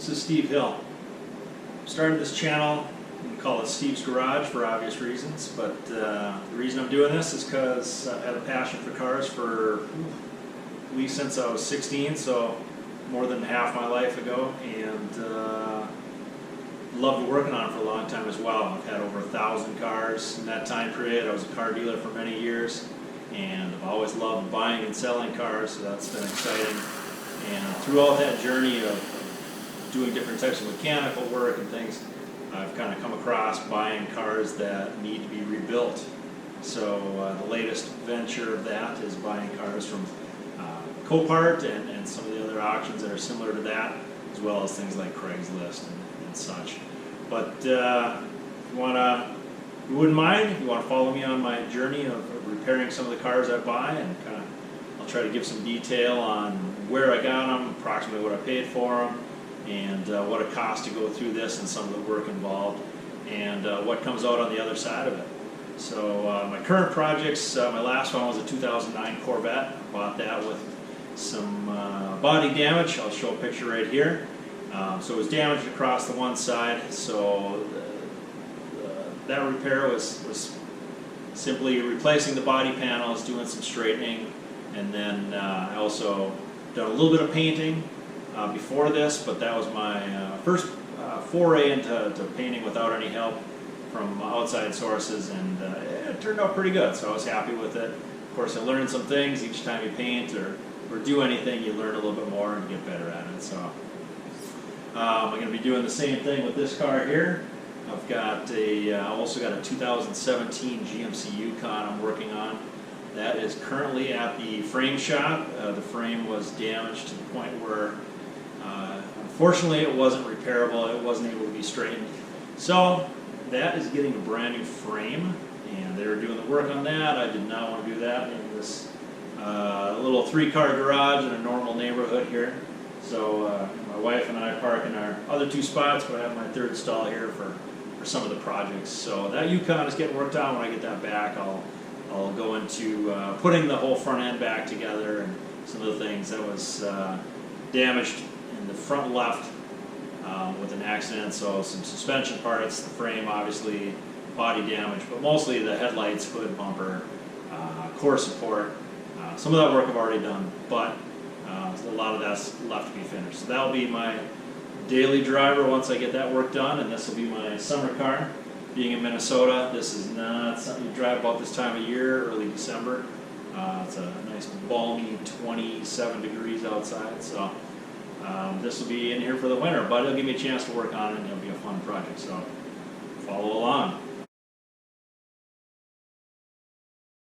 This is Steve Hill. Started this channel, we call it Steve's Garage for obvious reasons, but the reason I'm doing this is because I've had a passion for cars for at least since I was 16, so more than half my life ago, and loved working on it for a long time as well. I've had over 1,000 cars in that time period. I was a car dealer for many years, and I've always loved buying and selling cars, so that's been exciting. And throughout that journey of doing different types of mechanical work and things, I've kind of come across buying cars that need to be rebuilt. So the latest venture of that is buying cars from Copart and some of the other auctions that are similar to that, as well as things like Craigslist and such. But if you wouldn't mind, if you want to follow me on my journey of repairing some of the cars I buy, and I'll try to give some detail on where I got them, approximately what I paid for them, and what it costs to go through this and some of the work involved, and what comes out on the other side of it. So my current projects, my last one was a 2009 Corvette. I bought that with some body damage. I'll show a picture right here. So it was damaged across the one side, so that repair was simply replacing the body panels, doing some straightening, and then I also done a little bit of painting before this, but that was my first foray into painting without any help from outside sources, and it turned out pretty good, so I was happy with it. Of course, I learned some things each time you paint or do anything. You learn a little bit more and get better at it. So I'm going to be doing the same thing with this car here. I've got also got a 2017 GMC Yukon I'm working on. That is currently at the frame shop. The frame was damaged to the point where unfortunately it wasn't repairable. It wasn't able to be straightened. So that is getting a brand new frame, and they were doing the work on that. I did not want to do that in this little 3-car garage in a normal neighborhood here. So my wife and I park in our other 2 spots, but I have my 3rd stall here for some of the projects. So that Yukon is getting worked on. When I get that back, I'll go into putting the whole front end back together and some of the things that was damaged in the front left with an accident. So some suspension parts, the frame obviously, body damage, but mostly the headlights, hood, bumper, core support. Some of that work I've already done, but a lot of that's left to be finished. So that'll be my daily driver once I get that work done, and this will be my summer car. Being in Minnesota, this is not something you drive about this time of year, early December. It's a nice balmy 27 degrees outside, so this will be in here for the winter, but it'll give me a chance to work on it, and it'll be a fun project. So